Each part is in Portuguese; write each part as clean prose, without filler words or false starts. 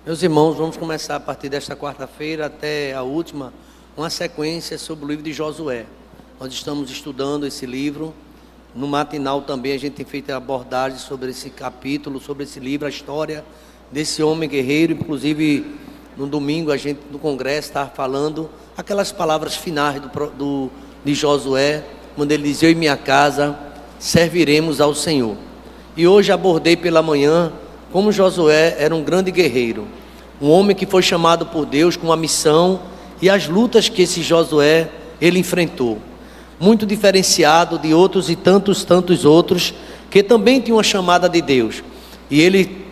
Meus irmãos, vamos começar a partir desta quarta-feira até a última, uma sequência sobre o livro de Josué. Nós estamos estudando esse livro. No matinal também a gente tem feito abordagem sobre esse capítulo, sobre esse livro, a história desse homem guerreiro. Inclusive, no domingo a gente no congresso estava falando aquelas palavras finais de Josué, quando ele diz: eu e minha casa serviremos ao Senhor. E hoje abordei pela manhã como Josué era um grande guerreiro, um homem que foi chamado por Deus com uma missão, e as lutas que esse Josué ele enfrentou, muito diferenciado de outros e tantos outros que também tinham uma chamada de Deus. E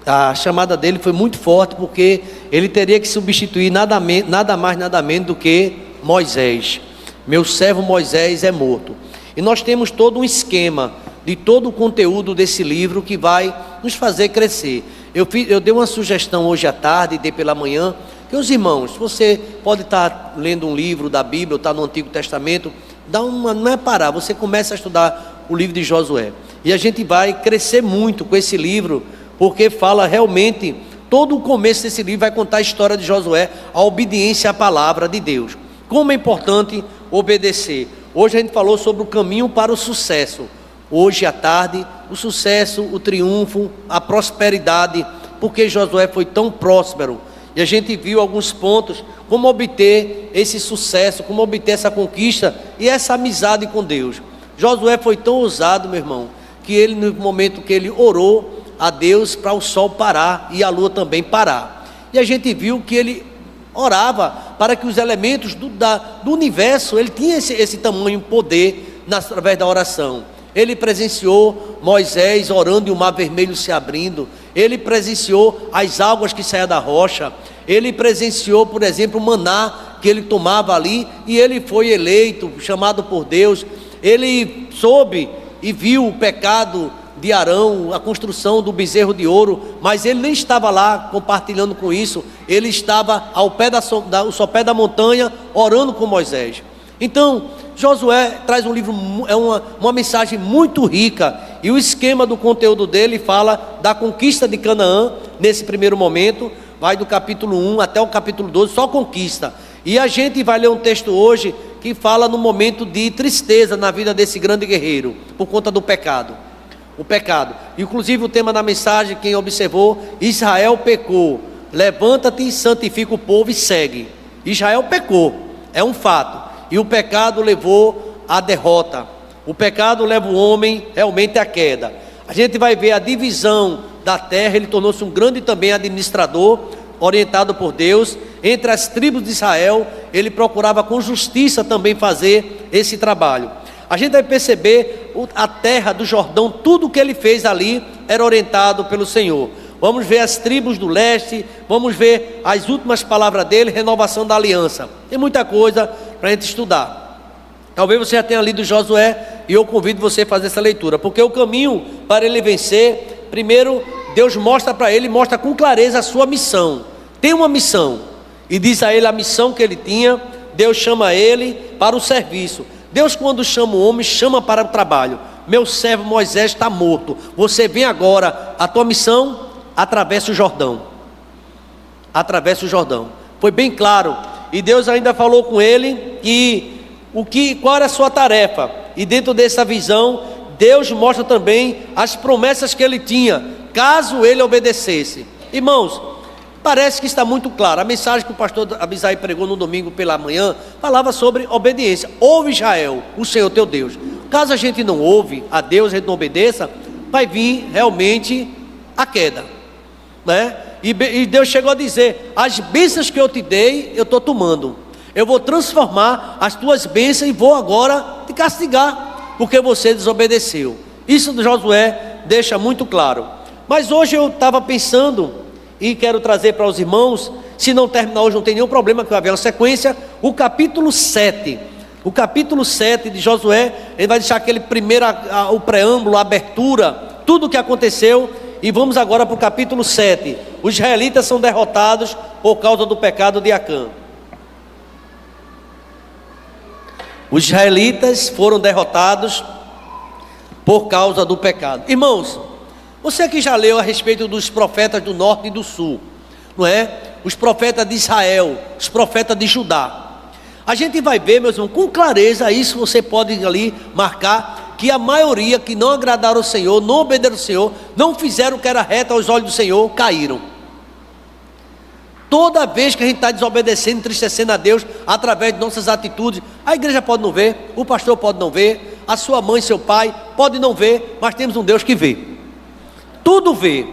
a chamada dele foi muito forte, porque ele teria que substituir nada mais nada menos do que Moisés. Meu servo Moisés é morto. E nós temos todo um esquema de todo o conteúdo desse livro que vai nos fazer crescer. Eu dei uma sugestão hoje à tarde e dei pela manhã, que os irmãos, você pode estar lendo um livro da Bíblia, ou está no Antigo Testamento, não é parar, você começa a estudar o livro de Josué. E a gente vai crescer muito com esse livro, porque fala realmente, todo o começo desse livro vai contar a história de Josué, a obediência à palavra de Deus. Como é importante obedecer. Hoje a gente falou sobre o caminho para o sucesso. Hoje à tarde, o sucesso, o triunfo, a prosperidade, porque Josué foi tão próspero. E a gente viu alguns pontos, como obter esse sucesso, como obter essa conquista e essa amizade com Deus. Josué foi tão ousado, meu irmão, que ele, no momento que ele orou a Deus para o sol parar e a lua também parar. E a gente viu que ele orava para que os elementos do universo, ele tinha esse tamanho poder através da oração. Ele presenciou Moisés orando e o mar vermelho se abrindo. Ele presenciou as águas que saíam da rocha. Ele presenciou, por exemplo, o maná que ele tomava ali, e ele foi eleito, chamado por Deus. Ele soube e viu o pecado de Arão, a construção do bezerro de ouro, mas ele nem estava lá compartilhando com isso. Ele estava ao sopé da montanha, orando com Moisés. Então, Josué traz um livro, é uma mensagem muito rica, e o esquema do conteúdo dele fala da conquista de Canaã. Nesse primeiro momento, vai do capítulo 1 até o capítulo 12, só conquista. E a gente vai ler um texto hoje que fala no momento de tristeza na vida desse grande guerreiro, por conta do pecado. O pecado, inclusive o tema da mensagem, quem observou: Israel pecou, levanta-te e santifica o povo e segue. Israel pecou, é um fato, e o pecado levou à derrota. O pecado leva o homem realmente à queda. A gente vai ver a divisão da terra. Ele tornou-se um grande também administrador, orientado por Deus. Entre as tribos de Israel, ele procurava com justiça também fazer esse trabalho. A gente vai perceber a terra do Jordão, tudo o que ele fez ali era orientado pelo Senhor. Vamos ver as tribos do leste, vamos ver as últimas palavras dele, renovação da aliança. Tem muita coisa para a gente estudar. Talvez você já tenha lido Josué, e eu convido você a fazer essa leitura, porque o caminho para ele vencer, primeiro Deus mostra para ele, mostra com clareza a sua missão. Tem uma missão, e diz a ele a missão que ele tinha. Deus chama ele para o serviço. Deus, quando chama o homem, chama para o trabalho. Meu servo Moisés está morto, você vem agora, a tua missão: atravessa o Jordão. Atravessa o Jordão. Foi bem claro. E Deus ainda falou com ele qual era a sua tarefa. E dentro dessa visão, Deus mostra também as promessas que ele tinha, caso ele obedecesse. Irmãos, parece que está muito claro. A mensagem que o pastor Abisai pregou no domingo pela manhã falava sobre obediência. Ouve, Israel, o Senhor teu Deus. Caso a gente não ouve a Deus, a gente não obedeça, vai vir realmente a queda, né? E Deus chegou a dizer: as bênçãos que eu te dei, eu estou tomando. Eu vou transformar as tuas bênçãos e vou agora te castigar, porque você desobedeceu. Isso do Josué deixa muito claro. Mas hoje eu estava pensando, e quero trazer para os irmãos, se não terminar hoje não tem nenhum problema, que vai haver uma sequência, o capítulo 7. O capítulo 7 de Josué, ele vai deixar aquele primeiro, o preâmbulo, a abertura, tudo o que aconteceu. E vamos agora para o capítulo 7. Os israelitas são derrotados por causa do pecado de Acã. Os israelitas foram derrotados por causa do pecado. Irmãos, você que já leu a respeito dos profetas do norte e do sul, não é? Os profetas de Israel, os profetas de Judá. A gente vai ver, meus irmãos, com clareza, isso você pode ali marcar, que a maioria que não agradaram ao Senhor, não obedeceram ao Senhor, não fizeram o que era reto aos olhos do Senhor, caíram. Toda vez que a gente está desobedecendo, entristecendo a Deus, através de nossas atitudes, a igreja pode não ver, o pastor pode não ver, a sua mãe, seu pai, pode não ver, mas temos um Deus que vê. Tudo vê.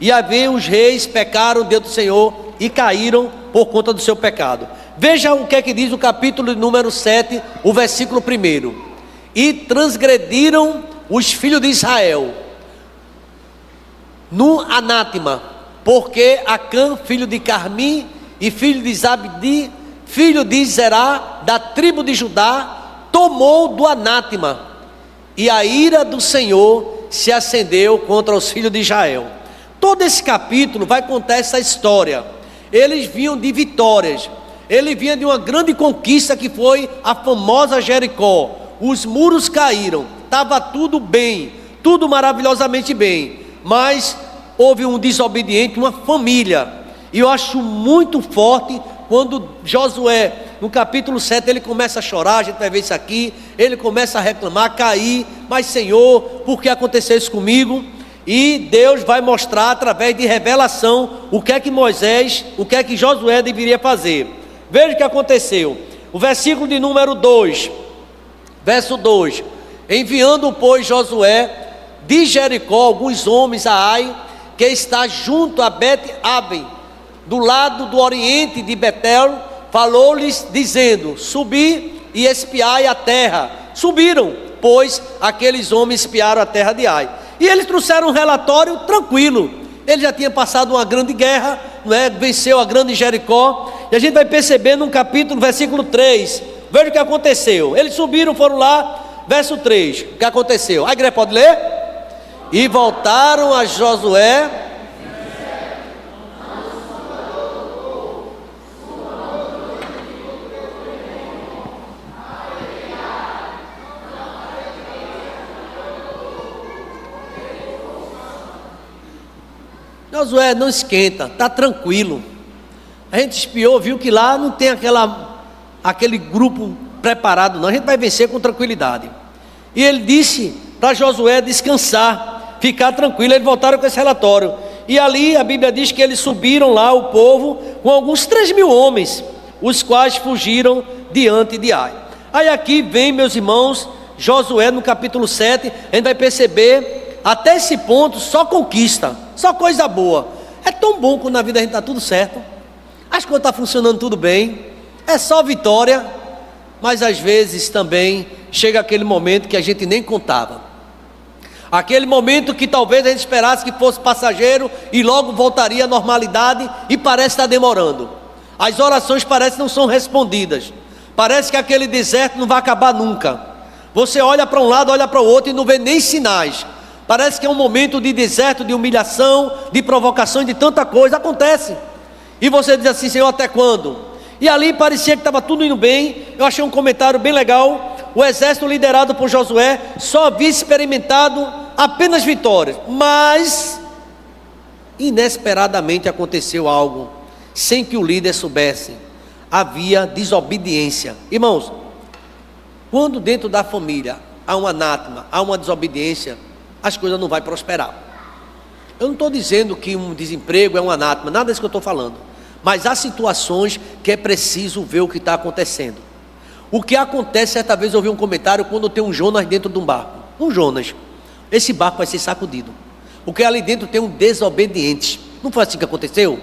E havia os reis pecaram diante do Senhor e caíram por conta do seu pecado. Veja o que é que diz o capítulo número 7, o versículo 1. E transgrediram os filhos de Israel no anátema, porque Acã, filho de Carmi, e filho de Zabdi, filho de Zerá, da tribo de Judá, tomou do anátema, e a ira do Senhor se acendeu contra os filhos de Israel. Todo esse capítulo vai contar essa história. Eles vinham de vitórias, ele vinha de uma grande conquista que foi a famosa Jericó. Os muros caíram, estava tudo bem, tudo maravilhosamente bem, mas houve um desobediente, uma família. E eu acho muito forte quando Josué, no capítulo 7, ele começa a chorar, a gente vai ver isso aqui, ele começa a reclamar, a cair, mas Senhor, por que aconteceu isso comigo? E Deus vai mostrar através de revelação o que é que Moisés, o que é que Josué deveria fazer. Veja o que aconteceu, o versículo de número 2, verso 2: enviando, pois, Josué de Jericó alguns homens a Ai, que está junto a Bet-Aben, do lado do oriente de Betel, falou-lhes dizendo: subi e espiai a terra. Subiram, pois, aqueles homens espiaram a terra de Ai. E eles trouxeram um relatório tranquilo. Ele já tinha passado uma grande guerra, não é? Venceu a grande Jericó. E a gente vai perceber no capítulo, versículo 3. Veja o que aconteceu. Eles subiram, foram lá, verso 3. O que aconteceu? A igreja pode ler? E voltaram a Josué. Josué, não esquenta, está tranquilo. A gente espiou, viu que lá não tem aquele grupo preparado não, a gente vai vencer com tranquilidade. E ele disse para Josué descansar, ficar tranquilo. Eles voltaram com esse relatório, e ali a Bíblia diz que eles subiram lá, o povo, com alguns 3.000 homens, os quais fugiram diante de Ai. Aí aqui vem, meus irmãos, Josué no capítulo 7, a gente vai perceber, até esse ponto, só conquista, só coisa boa. É tão bom quando na vida a gente está tudo certo, as coisas estão funcionando tudo bem, é só vitória, mas às vezes também chega aquele momento que a gente nem contava, aquele momento que talvez a gente esperasse que fosse passageiro e logo voltaria à normalidade, e parece estar demorando. As orações parecem que não são respondidas, parece que aquele deserto não vai acabar nunca. Você olha para um lado, olha para o outro e não vê nem sinais. Parece que é um momento de deserto, de humilhação, de provocação, de tanta coisa acontece. E você diz assim: Senhor, até quando? E ali parecia que estava tudo indo bem. Eu achei um comentário bem legal. O exército liderado por Josué só havia experimentado apenas vitórias, mas inesperadamente aconteceu algo, sem que o líder soubesse. Havia desobediência. Irmãos, quando dentro da família há um anátema, há uma desobediência, as coisas não vão prosperar. Eu não estou dizendo que um desemprego é um anátema, nada disso que eu estou falando, mas há situações que é preciso ver o que está acontecendo. O que acontece, certa vez eu ouvi um comentário, quando tem um Jonas dentro de um barco, um Jonas, esse barco vai ser sacudido, porque ali dentro tem um desobediente. Não foi assim que aconteceu?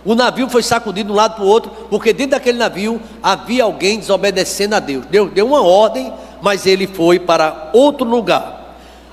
O navio foi sacudido de um lado para o outro, porque dentro daquele navio havia alguém desobedecendo a Deus. Deus deu uma ordem, mas ele foi para outro lugar.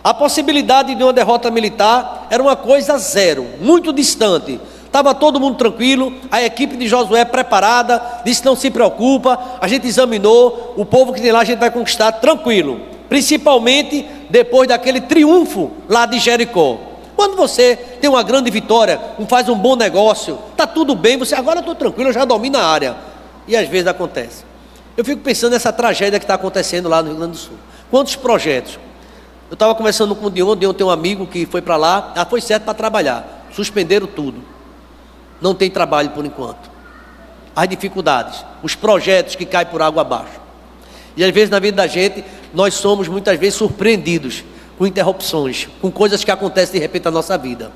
A possibilidade de uma derrota militar era uma coisa zero, muito distante. Estava todo mundo tranquilo, a equipe de Josué preparada, disse: não se preocupa, a gente examinou, o povo que tem lá a gente vai conquistar tranquilo. Principalmente depois daquele triunfo lá de Jericó. Quando você tem uma grande vitória, faz um bom negócio, está tudo bem, você agora estou tranquilo, eu já domino a área. E às vezes acontece. Eu fico pensando nessa tragédia que está acontecendo lá no Rio Grande do Sul. Quantos projetos? Eu estava conversando com o Dion tem um amigo que foi para lá, foi certo para trabalhar, suspenderam tudo. não tem trabalho por enquanto. As dificuldades, os projetos que caem por água abaixo. E às vezes na vida da gente, nós somos muitas vezes surpreendidos com interrupções, com coisas que acontecem de repente na nossa vida.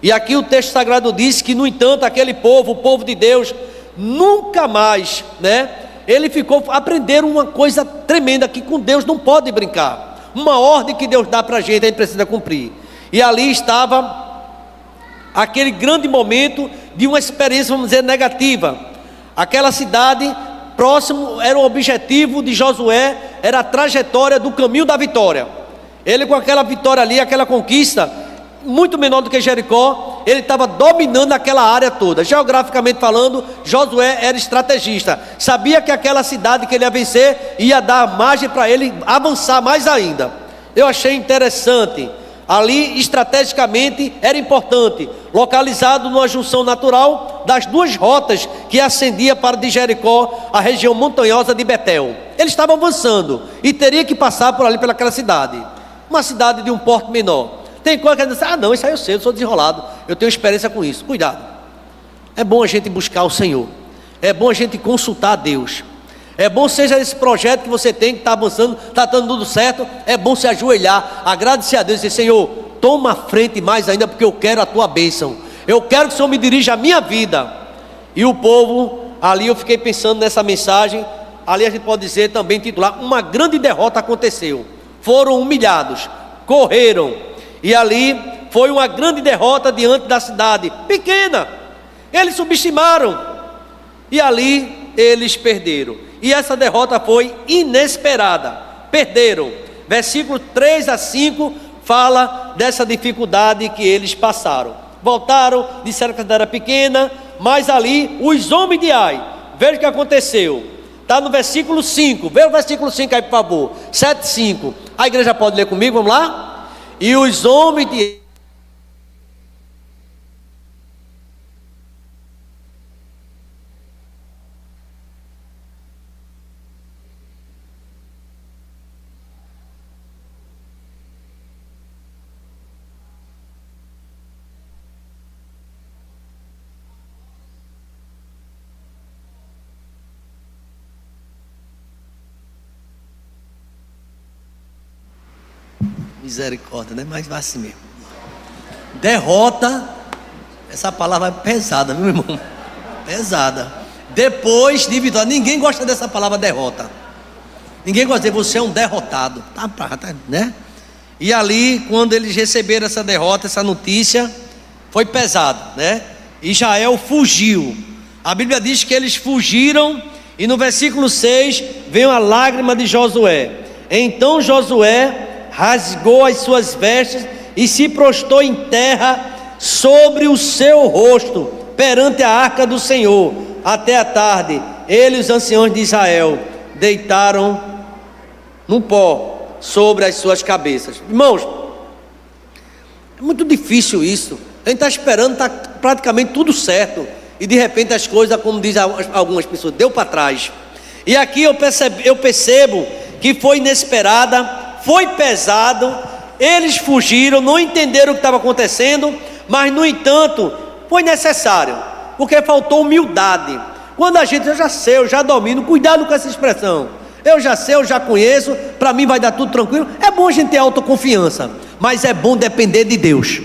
E aqui o texto sagrado diz que, no entanto, aquele povo, o povo de Deus, nunca mais, aprenderam uma coisa tremenda, que com Deus não pode brincar. Uma ordem que Deus dá para a gente precisa cumprir. E ali estava aquele grande momento de uma experiência, vamos dizer, negativa. Aquela cidade, próximo, era o objetivo de Josué, era a trajetória do caminho da vitória. Ele, com aquela vitória ali, aquela conquista, muito menor do que Jericó, ele estava dominando aquela área toda. Geograficamente falando, Josué era estrategista, sabia que aquela cidade que ele ia vencer ia dar margem para ele avançar mais ainda. Eu achei interessante. Ali, estrategicamente, era importante, localizado numa junção natural das duas rotas que ascendia para de Jericó, a região montanhosa de Betel. Eles estavam avançando e teria que passar por ali, pelaquela cidade, uma cidade de um porte menor. Tem coisa que dizer, não, isso aí eu sei, eu sou desenrolado, eu tenho experiência com isso. Cuidado, é bom a gente buscar o Senhor, é bom a gente consultar a Deus. É bom, seja esse projeto que você tem, que está avançando, está dando tudo certo, é bom se ajoelhar, agradecer a Deus e dizer: Senhor, toma a frente mais ainda, porque eu quero a tua bênção, eu quero que o Senhor me dirija a minha vida. E o povo, ali eu fiquei pensando nessa mensagem, ali a gente pode dizer também, titular, uma grande derrota aconteceu, foram humilhados, correram, e ali foi uma grande derrota diante da cidade, pequena, eles subestimaram, e ali eles perderam. E essa derrota foi inesperada, perderam. Versículo 3 a 5 fala dessa dificuldade que eles passaram. Voltaram, disseram que a cidade era pequena, mas ali os homens de Ai, veja o que aconteceu. Está no versículo 5, veja o versículo 5 aí, por favor. 7, 5. A igreja pode ler comigo, vamos lá? E os homens de misericórdia, né? Mas vai assim mesmo. Derrota, essa palavra é pesada, meu irmão? Pesada. Depois de vitória, ninguém gosta dessa palavra derrota. Ninguém gosta de dizer, você é um derrotado, né? E ali, quando eles receberam essa derrota, essa notícia, foi pesado, né? Israel fugiu. A Bíblia diz que eles fugiram, e no versículo 6 vem a lágrima de Josué. Então Josué rasgou as suas vestes e se prostrou em terra sobre o seu rosto perante a arca do Senhor. Até a tarde, ele e os anciãos de Israel deitaram no pó sobre as suas cabeças. Irmãos, é muito difícil isso. A gente está esperando, está praticamente tudo certo, e de repente as coisas, como dizem algumas pessoas, deu para trás. E aqui eu percebo que foi inesperada, foi pesado, eles fugiram, não entenderam o que estava acontecendo, mas no entanto foi necessário, porque faltou humildade. Quando a gente, eu já sei, eu já domino, cuidado com essa expressão, eu já sei, eu já conheço, para mim vai dar tudo tranquilo. É bom a gente ter autoconfiança, mas é bom depender de Deus.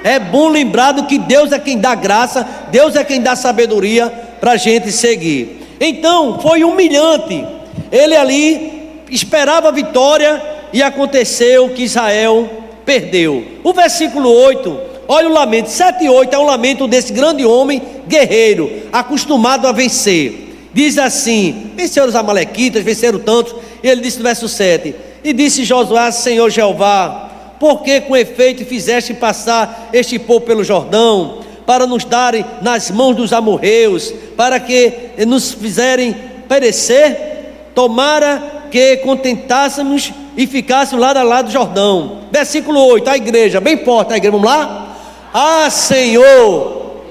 É bom lembrar do que Deus é quem dá graça, Deus é quem dá sabedoria para a gente seguir. Então foi humilhante, ele ali esperava a vitória, e aconteceu que Israel perdeu. O versículo 8, olha o lamento, 7 e 8 é um lamento desse grande homem guerreiro, acostumado a vencer. Diz assim: venceram os amalequitas, venceram tantos. E ele disse no verso 7: e disse Josué: Senhor Jeová, por que com efeito fizeste passar este povo pelo Jordão, para nos darem nas mãos dos amorreus, para que nos fizerem perecer? Tomara que contentássemos e ficássemos lado a lado do Jordão. Versículo 8, a igreja, bem forte a igreja, vamos lá? Ah, Senhor,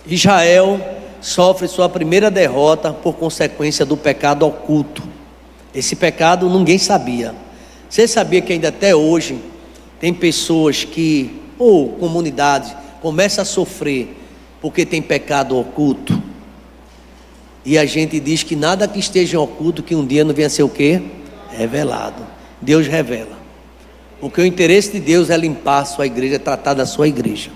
Israel sofre sua primeira derrota por consequência do pecado oculto. Esse pecado ninguém sabia. Você sabia que ainda até hoje tem pessoas que, ou comunidades, começam a sofrer porque tem pecado oculto. E a gente diz que nada que esteja oculto, que um dia não venha a ser o quê? Revelado. Deus revela. Porque o interesse de Deus é limpar a sua igreja, é tratar da sua igreja.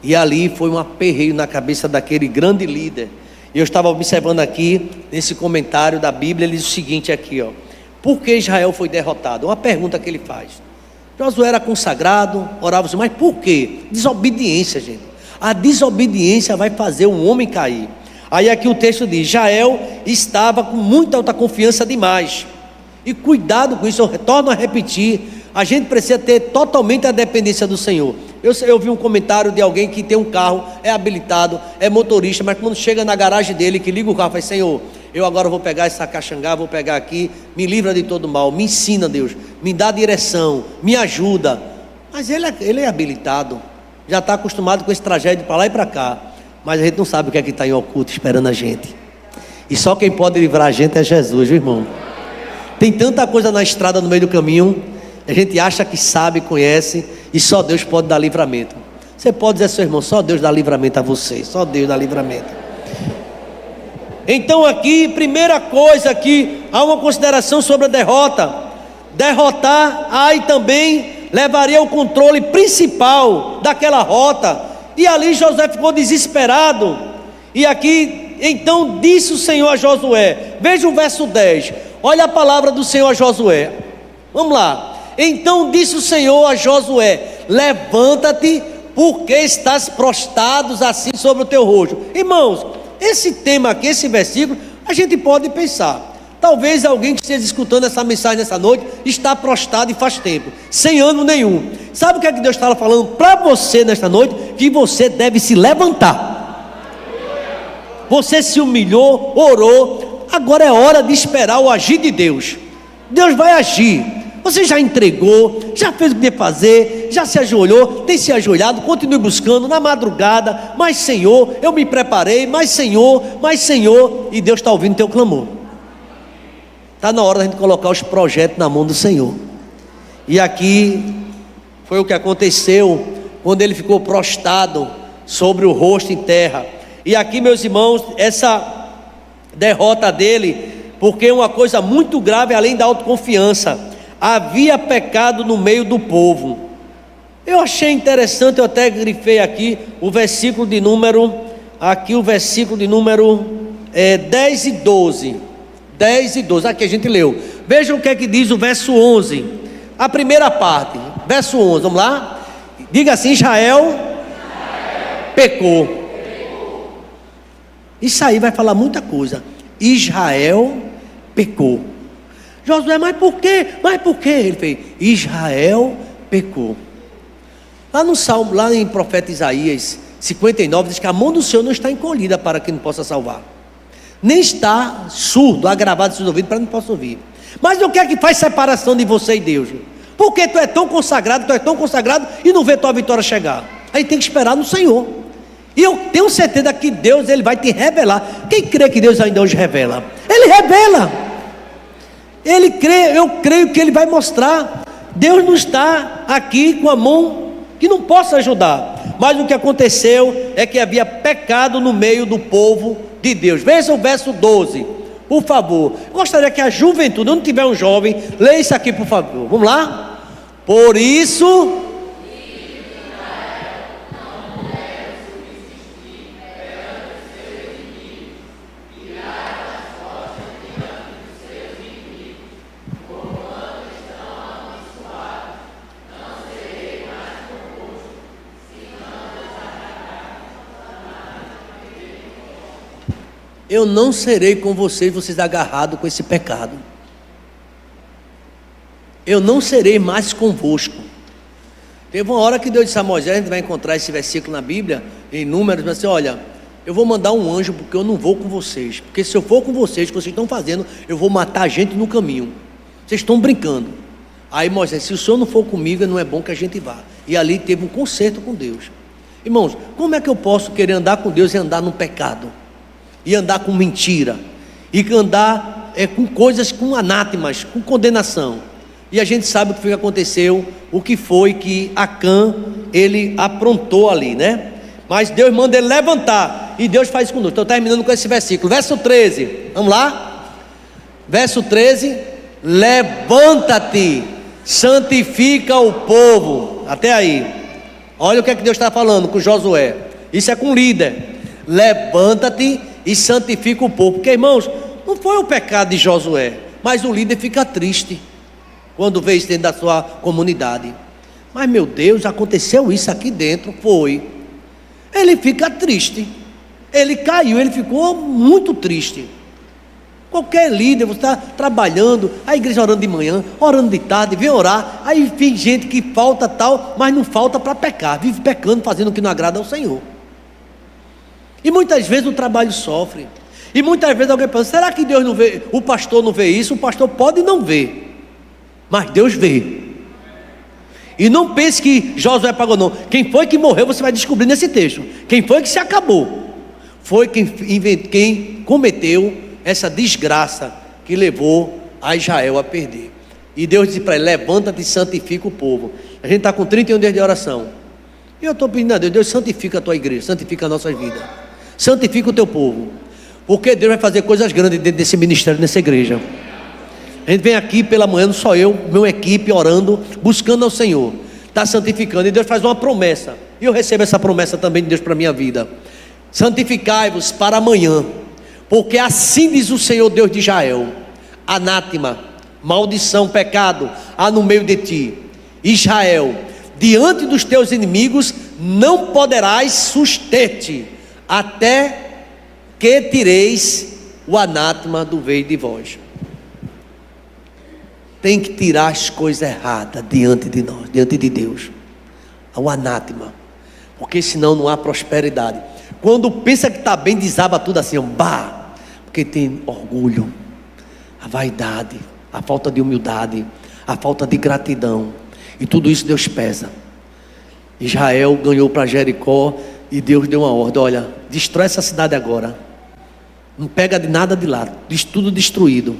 E ali foi um aperreio na cabeça daquele grande líder. E eu estava observando aqui, nesse comentário da Bíblia, ele diz o seguinte aqui, ó. Por que Israel foi derrotado? Uma pergunta que ele faz. Josué era consagrado, orava, mas por quê? Desobediência, gente. A desobediência vai fazer um homem cair. Aí aqui o texto diz, Israel estava com muita autoconfiança demais. E cuidado com isso, eu retorno a repetir, a gente precisa ter totalmente a dependência do Senhor. Eu vi um comentário de alguém que tem um carro, é habilitado, é motorista, mas quando chega na garagem dele, que liga o carro, fala, Senhor, eu agora vou pegar essa caxangá, vou pegar aqui, me livra de todo mal, me ensina, Deus, me dá direção, me ajuda. Mas ele é habilitado, já está acostumado com esse trajeto para lá e para cá, mas a gente não sabe o que é que está em oculto esperando a gente. E só quem pode livrar a gente é Jesus, viu, irmão? Tem tanta coisa na estrada, no meio do caminho, a gente acha que sabe, conhece, e só Deus pode dar livramento. Você pode dizer ao seu irmão, só Deus dá livramento a você, só Deus dá livramento. Então aqui, primeira coisa aqui, há uma consideração sobre a derrota. Derrotar, aí também levaria o controle principal daquela rota. E ali Josué ficou desesperado. E aqui, então disse o Senhor a Josué, veja o verso 10, olha a palavra do Senhor a Josué. Vamos lá. Então disse o Senhor a Josué, levanta-te, porque estás prostrado assim sobre o teu rosto. Irmãos, esse tema aqui, esse versículo, a gente pode pensar, talvez alguém que esteja escutando essa mensagem nessa noite, está prostrado e faz tempo, sem ano nenhum. Sabe o que é que Deus estava falando para você nesta noite? Que você deve se levantar. Você se humilhou, orou, agora é hora de esperar o agir de Deus. Deus vai agir. Você já entregou, já fez o que tinha que fazer, já se ajoelhou, tem se ajoelhado, continue buscando na madrugada, mas Senhor, eu me preparei, mas Senhor, e Deus está ouvindo teu clamor. Está na hora da gente colocar os projetos na mão do Senhor. E aqui foi o que aconteceu quando ele ficou prostrado sobre o rosto em terra. E aqui, meus irmãos, essa derrota dele, porque é uma coisa muito grave além da autoconfiança. Havia pecado no meio do povo. Eu achei interessante, eu até grifei aqui o versículo de número, 10 e 12. 10 e 12, aqui a gente leu. Vejam o que é que diz o verso 11. A primeira parte, verso 11, vamos lá? Diga assim, Israel pecou. Isso aí vai falar muita coisa. Israel pecou. Josué, mas por quê? Ele fez, Israel pecou. Lá no Salmo, lá em profeta Isaías 59, diz que a mão do Senhor não está encolhida para que não possa salvar, nem está surdo, agravado em seus ouvidos para que não possa ouvir. Mas o que é que faz separação de você e Deus? Porque tu é tão consagrado e não vê tua vitória chegar. Aí tem que esperar no Senhor. E eu tenho certeza que Deus, Ele vai te revelar. Quem crê que Deus ainda hoje revela? Ele revela. Ele crê, eu creio que Ele vai mostrar. Deus não está aqui com a mão que não possa ajudar. Mas o que aconteceu é que havia pecado no meio do povo de Deus. Veja o verso 12, por favor. Gostaria que a juventude, onde tiver um jovem, leia isso aqui, por favor. Vamos lá? Por isso... Eu não serei com vocês agarrados com esse pecado. Eu não serei mais convosco. Teve uma hora que Deus disse a Moisés, a gente vai encontrar esse versículo na Bíblia, em Números, mas assim, olha, eu vou mandar um anjo porque eu não vou com vocês. Porque se eu for com vocês, o que vocês estão fazendo, eu vou matar a gente no caminho. Vocês estão brincando. Aí Moisés, se o Senhor não for comigo, não é bom que a gente vá. E ali teve um concerto com Deus. Irmãos, como é que eu posso querer andar com Deus e andar no pecado? E andar com mentira, e andar com coisas, com anátemas, com condenação. E a gente sabe o que foi que aconteceu, o que foi que Acã, ele aprontou ali, né? Mas Deus manda ele levantar, e Deus faz conosco. Estou terminando com esse versículo, verso 13, vamos lá? Verso 13: levanta-te, santifica o povo. Até aí, olha o que é que Deus está falando com Josué. Isso é com líder. Levanta-te e santifica o povo. Porque, irmãos, não foi o pecado de Josué, mas o líder fica triste quando vê isso dentro da sua comunidade. Mas, meu Deus, aconteceu isso aqui dentro. Foi. Ele fica triste. Ele caiu, ele ficou muito triste. Qualquer líder, você está trabalhando, a igreja orando de manhã, orando de tarde, vem orar, aí tem gente que falta tal, mas não falta para pecar, vive pecando, fazendo o que não agrada ao Senhor. E muitas vezes o trabalho sofre. E muitas vezes alguém pensa, será que Deus não vê? O pastor não vê isso? O pastor pode não ver, mas Deus vê. E não pense que Josué pagou, não. Quem foi que morreu, você vai descobrir nesse texto. Quem foi que se acabou? Foi quem cometeu essa desgraça que levou a Israel a perder. E Deus disse para ele, levanta-te e santifica o povo. A gente está com 31 dias de oração. E eu estou pedindo a Deus, Deus santifica a tua igreja, santifica a nossa vida, santifica o teu povo. Porque Deus vai fazer coisas grandes dentro desse ministério, nessa igreja. A gente vem aqui pela manhã, não só eu, minha equipe, orando, buscando ao Senhor, está santificando, e Deus faz uma promessa, e eu recebo essa promessa também de Deus para a minha vida: santificai-vos para amanhã, porque assim diz o Senhor Deus de Israel: anátema, maldição, pecado há no meio de ti, Israel, diante dos teus inimigos não poderás suster-te, até que tireis o anátema do meio de vós. Tem que tirar as coisas erradas diante de nós, diante de Deus, o anátema, porque senão não há prosperidade. Quando pensa que está bem, desaba tudo assim, bah, porque tem orgulho, a vaidade, a falta de humildade, a falta de gratidão, e tudo isso Deus pesa. Israel ganhou para Jericó, e Deus deu uma ordem: olha, destrói essa cidade agora, não pega de nada de lá, tudo destruído.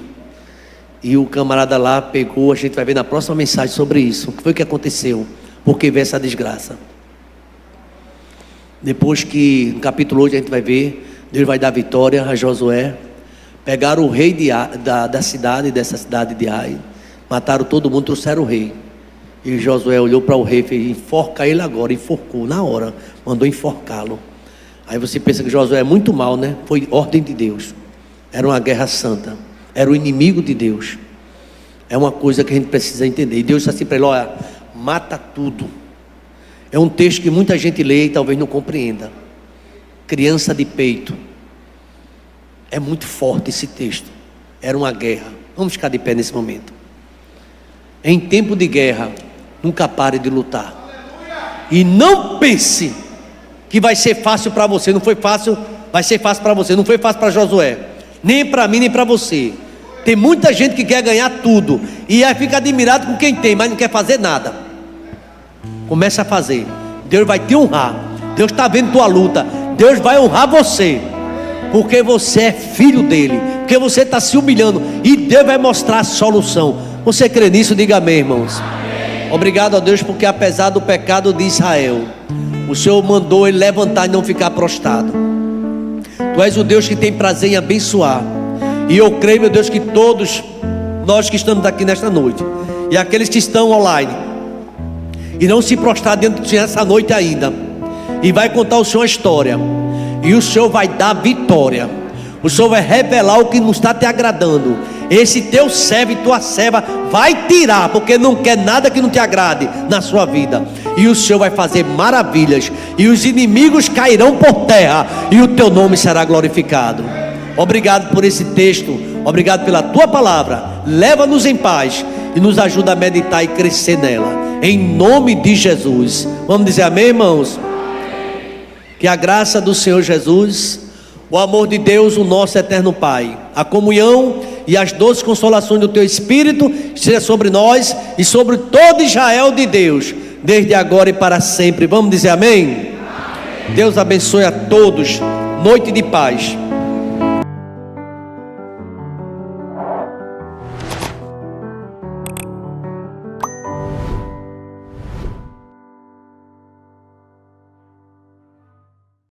E o camarada lá pegou, a gente vai ver na próxima mensagem sobre isso, o que foi que aconteceu, porque veio essa desgraça. Depois que, no capítulo 8 a gente vai ver, Deus vai dar vitória a Josué. Pegaram o rei da cidade, dessa cidade de Ai, mataram todo mundo, trouxeram o rei. E Josué olhou para o rei e fez: enforca ele agora. Enforcou na hora, mandou enforcá-lo. Aí você pensa que Josué é muito mal, né? Foi ordem de Deus, era uma guerra santa, era o inimigo de Deus. É uma coisa que a gente precisa entender. E Deus disse assim para ele: olha, mata tudo. É um texto que muita gente lê e talvez não compreenda. Criança de peito. É muito forte esse texto. Era uma guerra. Vamos ficar de pé nesse momento. Em tempo de guerra, nunca pare de lutar. E não pense que vai ser fácil para você. Não foi fácil, vai ser fácil para você. Não foi fácil para Josué, nem para mim, nem para você. Tem muita gente que quer ganhar tudo, e aí fica admirado com quem tem, mas não quer fazer nada. Começa a fazer. Deus vai te honrar. Deus está vendo tua luta. Deus vai honrar você, porque você é filho dele, porque você está se humilhando, e Deus vai mostrar a solução. Você crê nisso? Diga amém, irmãos. Amém. Obrigado a Deus, porque apesar do pecado de Israel, o Senhor mandou ele levantar e não ficar prostrado. Tu és o Deus que tem prazer em abençoar, e eu creio, meu Deus, que todos nós que estamos aqui nesta noite, e aqueles que estão online e não se prostrar diante do Senhor essa noite ainda, e vai contar o Senhor a história, e o Senhor vai dar vitória. O Senhor vai revelar o que não está te agradando. Esse teu servo e tua serva vai tirar, porque não quer nada que não te agrade na sua vida. E o Senhor vai fazer maravilhas, e os inimigos cairão por terra, e o teu nome será glorificado. Obrigado por esse texto, obrigado pela tua palavra. Leva-nos em paz e nos ajuda a meditar e crescer nela, em nome de Jesus. Vamos dizer amém, irmãos? Que a graça do Senhor Jesus, o amor de Deus, o nosso eterno Pai, a comunhão e as doces consolações do teu Espírito seja sobre nós e sobre todo Israel de Deus, desde agora e para sempre. Vamos dizer amém? Amém. Deus abençoe a todos. Noite de paz.